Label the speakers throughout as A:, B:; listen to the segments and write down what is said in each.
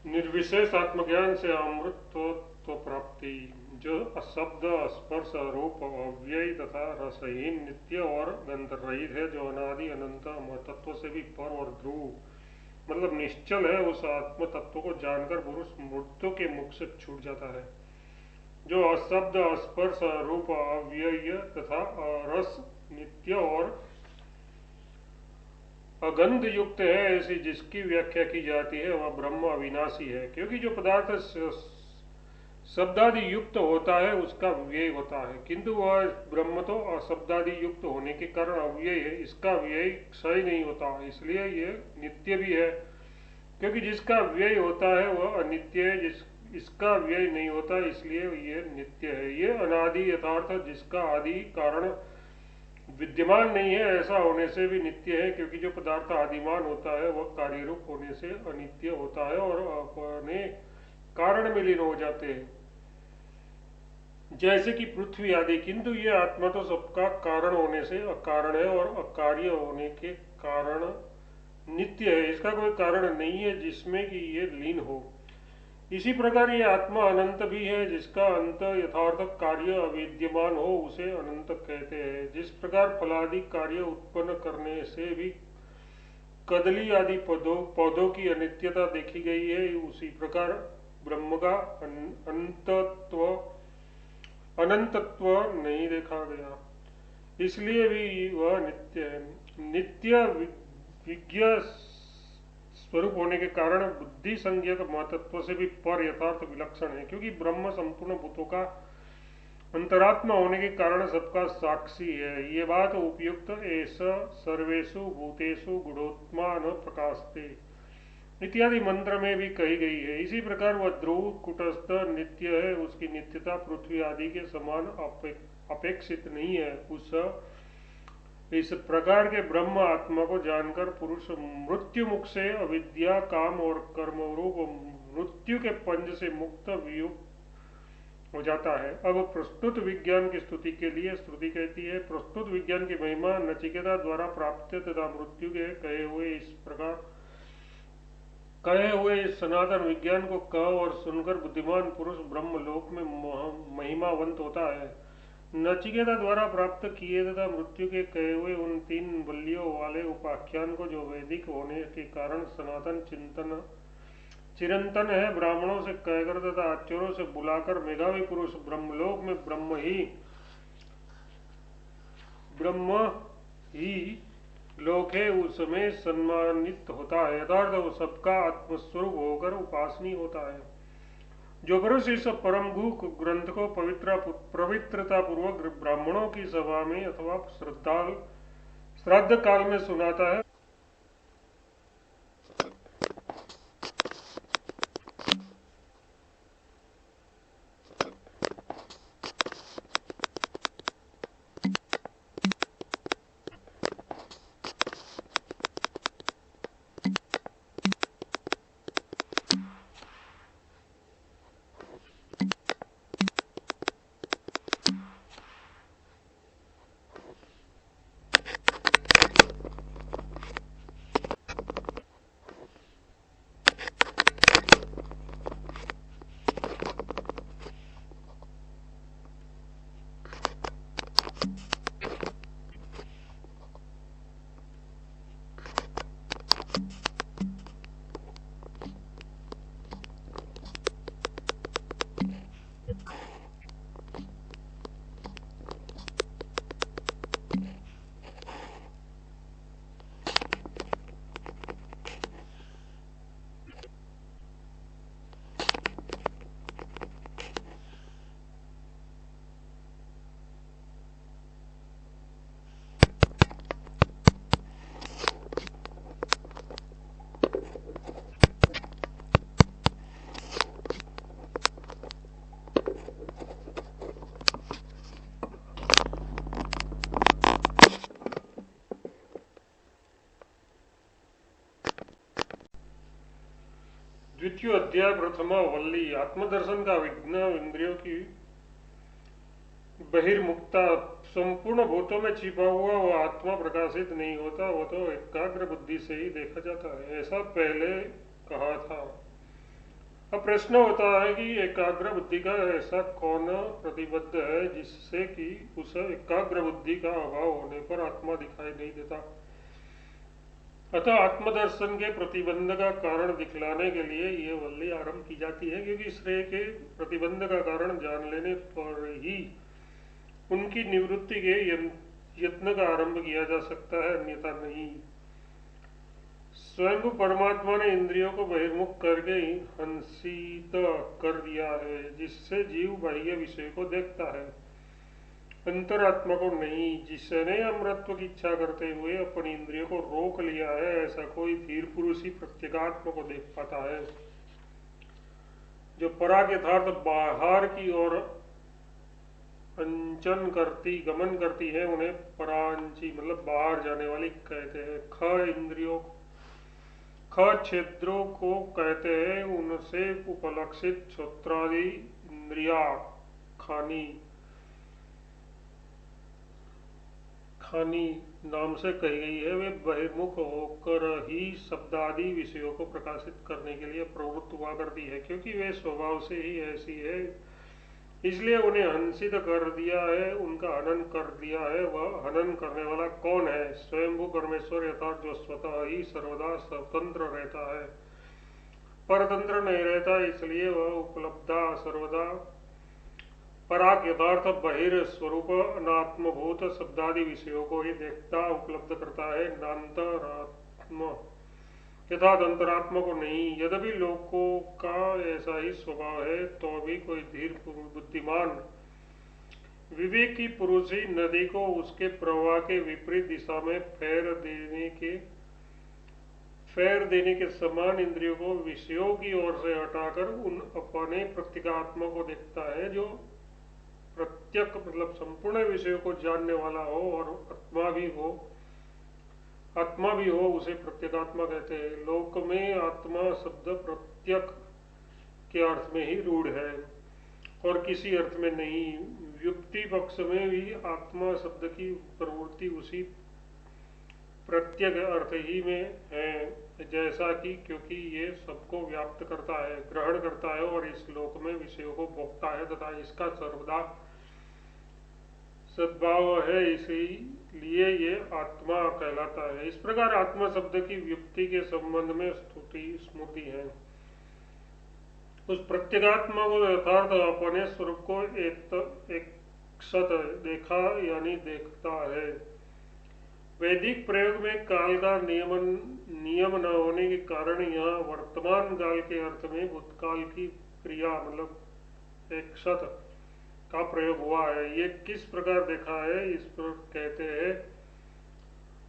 A: निर्विशेष आत्मज्ञान से अमृतत्व प्राप्ति, जो शब्द स्पर्श रूप अव्यय तथा रसहीन नित्य और गंध रहित है, जो अनादि अनंत तत्व से भी पर और ध्रुव मतलब निश्चल है, उस आत्म तत्व को जानकर पुरुष मृत्यु के मुख से छूट जाता है। जो अशब्द स्पर्श रूप अव्यय तथा रस नित्य और अगंध युक्त है, ऐसी जिसकी व्याख्या की जाती है वह ब्रह्म अविनाशी है। क्योंकि जो पदार्थ शब्दादि युक्त होता है उसका व्यय होता है, किंतु वह ब्रह्म तो अशब्दादि युक्त होने के कारण अव्यय है, इसका व्यय क्षय नहीं होता, इसलिए ये नित्य भी है। क्योंकि जिसका व्यय होता है वह अनित्य है, इसका व्यय नहीं होता, इसलिए ये नित्य है। ये अनादि यथार्थ जिसका आदि कारण विद्यमान नहीं है, ऐसा होने से भी नित्य है। क्योंकि जो पदार्थ आदिमान होता है वह कार्यरूप होने से अनित्य होता है और अपने कारण में लीन हो जाते हैं, जैसे कि पृथ्वी आदि। किंतु ये आत्मा तो सबका कारण होने से अकारण है और अकार्य होने के कारण नित्य है, इसका कोई कारण नहीं है जिसमें कि ये लीन हो। इसी प्रकार ये आत्मा अनंत भी है, जिसका अंत यथार्थ कार्य अविद्यमान हो उसे अनंत कहते हैं। जिस प्रकार फलादि कार्य उत्पन्न करने से भी कदली आदि पौधों की अनित्यता देखी गई है, उसी प्रकार ब्रह्म का अनंतत्व नहीं देखा गया, इसलिए भी वह नित्य है। नित्य विज्ञ स्वरूप होने के कारण बुद्धि संज्ञक महतत्व से भी पर यथार्थ विलक्षण है। क्योंकि ब्रह्म संपूर्ण भूतों का अंतरात्मा होने के कारण सबका साक्षी है। ये बात उपयुक्त ऐसा सर्वेषु भूतेषु गुणोत्मा न प्रकाशते इत्यादि मंत्र में भी कही गई है। इसी प्रकार वह ध्रुव कुटस्थ नित्य है, उसकी नित्यता पृथ्वी आदि के समान अपेक्षित नहीं है। इस प्रकार के ब्रह्म आत्मा को जानकर पुरुष मृत्यु मुख से अविद्या काम और कर्म रूप मृत्यु के पंज से मुक्त वियुक्त हो जाता है। अब प्रस्तुत विज्ञान की स्तुति के लिए श्रुति कहती है, प्रस्तुत विज्ञान की महिमा नचिकेता द्वारा प्राप्त तथा मृत्यु के कहे हुए इस प्रकार कहे हुए इस सनातन विज्ञान को कह और सुनकर बुद्धिमान पुरुष ब्रह्म लोक में महिमावंत होता है। नचिकेता द्वारा प्राप्त किए तथा मृत्यु के कहे हुए उन 3 बल्लियों वाले उपाख्यान को, जो वैदिक होने के कारण सनातन चिरंतन है, ब्राह्मणों से कहकर तथा आचार्यों से बुलाकर मेधावी पुरुष ब्रह्मलोक में ब्रह्म ही लोक है उसमें सम्मानित होता है। यथार्थ वो सबका आत्मस्वरूप होकर उपासनीय होता है। जो पुरुष इस परम गुह ग्रंथ को पवित्रता पूर्वक ब्राह्मणों की सभा में अथवा श्राद्ध काल में सुनाता है, द्वितीय अध्याय प्रथमा वल्ली। आत्मदर्शन का विघ्न इंद्रियों की बहिर्मुक्ता। संपूर्ण भूतों में छिपा हुआ वह आत्मा प्रकाशित नहीं होता, वह तो एकाग्र बुद्धि से ही देखा जाता है, ऐसा पहले कहा था। अब प्रश्न होता है कि एकाग्र बुद्धि का ऐसा कौन प्रतिबद्ध है जिससे कि उस एकाग्र बुद्धि का अभाव होने पर आत्मा दिखाई नहीं देता। अतः आत्मदर्शन के प्रतिबंध का कारण दिखलाने के लिए ये वल्ली आरंभ की जाती है, क्योंकि श्रेय के प्रतिबंध का कारण जान लेने पर ही उनकी निवृत्ति के यत्न का आरंभ किया जा सकता है, अन्यथा नहीं। स्वयं परमात्मा ने इंद्रियों को बहिर्मुख करके ही हंसित कर दिया है, जिससे जीव बाह्य विषय को देखता है, अंतरात्मा को नहीं। जिसने अमृतत्व की इच्छा करते हुए अपनी इंद्रियों को रोक लिया है, ऐसा कोई धीर पुरुष ही प्रत्येगात्मा को देख पाता है। जो पराग यथार्थ बाहर की ओर अंचन करती गमन करती है, उन्हें परांची मतलब बाहर जाने वाली कहते हैं। ख क्षेत्रों को कहते हैं, उनसे उपलक्षित श्रोत्रादि इंद्रिया खानी नाम से कही गई है। वे बहिर्मुख होकर ही शब्दादि विषयों को प्रकाशित करने के लिए प्रवृत्त हुआ करती है, क्योंकि वे स्वभाव से ही ऐसी है, इसलिए उन्हें हंसित कर दिया है, उनका हनन कर दिया है। वह हनन करने वाला कौन है? स्वयंभू परमेश्वर यथार्थ, जो स्वतः ही सर्वदा स्वतंत्र रहता है, परतंत्र नहीं रहता, इसलिए वह उपलब्धा सर्वदा पराग यथार्थ बहिर स्वरूप अनात्मभूत शब्दादि विषयों को ही देखता उपलब्ध करता है, नान्तरात्म यथात अंतरात्मा को नहीं। यद्यपि लोगों का ऐसा ही स्वभाव है, तो भी कोई धीर बुद्धिमान विवेकी पुरुष ही नदी को उसके प्रवाह के विपरीत दिशा में फेर देने के समान इंद्रियों को विषयों की ओर से हटाकर उन अपने प्रत्येगात्मा को देखता है, जो प्रत्यक मतलब संपूर्ण विषयों को जानने वाला हो और आत्मा भी हो, उसे प्रत्येगात्मा कहते हैं। लोक में आत्मा शब्द प्रत्यक के अर्थ में ही रूढ़ है और किसी अर्थ में नहीं। युक्ति पक्ष में भी आत्मा शब्द की प्रवृत्ति उसी प्रत्यक अर्थ ही में है, जैसा कि क्योंकि ये सबको व्याप्त करता है, ग्रहण करता है और इस लोक में विषयों को भोगता है तथा इसका सर्वदा सद्भाव है, इसीलिए ये आत्मा कहलाता है। इस प्रकार आत्मा शब्द की व्युक्ति के संबंध में स्मृति है। उस प्रत्येगात्मा को यथार्थ अपने स्वरूप को एक सत देखा यानी देखता है। वैदिक प्रयोग में काल का नियम न होने के कारण यहाँ वर्तमान काल के अर्थ में भूतकाल की क्रिया मतलब एक सत का प्रयोग हुआ है। ये किस प्रकार देखा है? इस पर कहते हैं,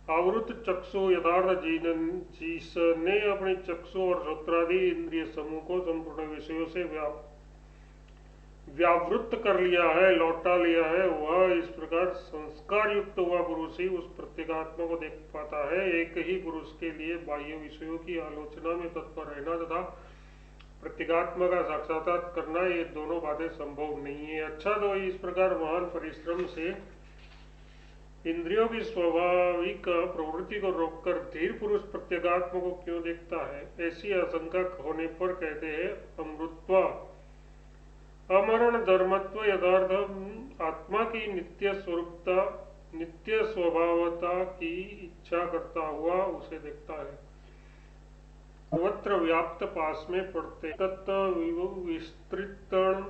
A: आवृत चक्षु यथार्थ जिसने अपने चक्षु और श्रोत्रादि इंद्रिय समूह को संपूर्ण विषयों से व्यावृत्त कर लिया है, लौटा लिया है, वह इस प्रकार संस्कार युक्त हुआ पुरुष ही उस प्रत्येगात्मा को देख पाता है। एक ही पुरुष के लिए बाह्य विषयों की आलोचना में तत्पर रहना तथा प्रत्येगात्मा का साक्षात्कार करना, ये दोनों बातें संभव नहीं है। अच्छा, तो इस प्रकार महान परिश्रम से इंद्रियों की स्वाभाविक प्रवृत्ति को रोककर धीर पुरुष प्रत्येगात्मा को क्यों देखता है? ऐसी आशंका होने पर कहते हैं, अमृत्वा अमरण धर्मत्व यथार्थ आत्मा की नित्य स्वरूपता नित्य स्वभावता की इच्छा करता हुआ उसे देखता है। सर्वत्र व्याप्त पास में पड़ते तत्व विस्तृतण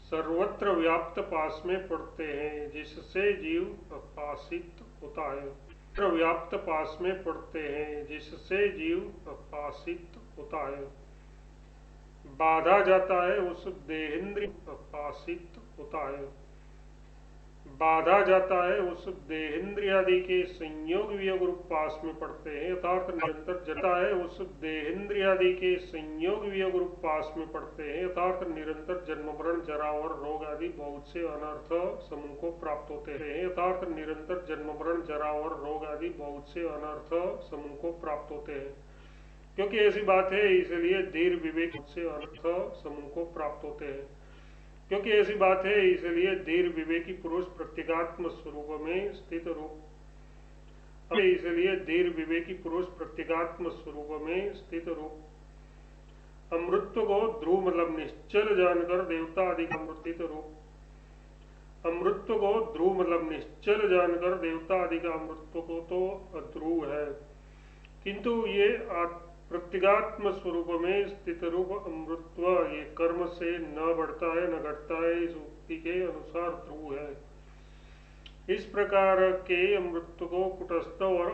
A: सर्वत्र व्याप्त पास में पड़ते हैं, जिससे जीव प्रकाशित होता है। व्याप्त पास में पड़ते हैं, जिससे जीव प्रकाशित होता है। बाधा जाता है उस देहेंद्रिय प्रकाशित होता है। बाधा जाता है उस देहेंद्रियादि के संयोग वियोग रूप पास में पड़ते हैं, यथार्थ निरंतर जता है उस देहेंद्रियादि के संयोग वियोग रूप पास में पड़ते हैं, यथार्थ निरंतर जन्म मरण जरा और रोग आदि बहुत से अनर्थ समूह को प्राप्त होते हैं। यथार्थ निरंतर जन्म मरण जरा और रोग आदि बहुत से अनर्थ समूह को प्राप्त होते हैं। क्योंकि ऐसी बात है, इसलिए धीर विवेक से अनर्थ समूह को प्राप्त होते हैं। क्योंकि ऐसी बात है, इसलिए धीर विवेकी पुरुष प्रत्येगात्म स्वरूप में स्थित रूप अमृत्व को ध्रुव मतलब निश्चल जानकर देवता आदि का अमृतित रूप, अमृत्व को ध्रुव मतलब निश्चल जानकर देवता आदि का अमृत्व को तो अध्रुव है, किंतु ये प्रत्यगात्म स्वरूप में स्थित रूप अमृत्व ये कर्म से न बढ़ता है न घटता है, इस उक्ति के अनुसार ध्रुव है। इस प्रकार के अमृत को कुटस्थ और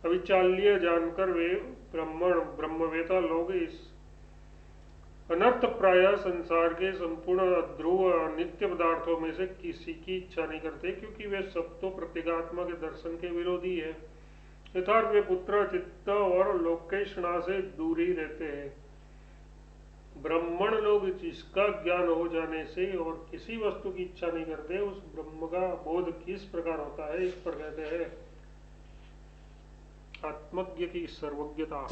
A: अविचाल्य जानकर वे ब्रह्मवेता लोग इस अनर्थ प्राय संसार के संपूर्ण ध्रुव नित्य पदार्थों में से किसी की इच्छा नहीं करते, क्योंकि वे सब तो प्रत्यगात्मा के दर्शन के विरोधी है। यथार्थ वे पुत्र चित्त और लोकेशना से दूर ही रहते हैं। ब्राह्मण लोग जिसका ज्ञान हो जाने से और किसी वस्तु की इच्छा नहीं करते, उस ब्रह्म का बोध किस प्रकार होता है, इस पर कहते हैं आत्मज्ञ की सर्वज्ञता।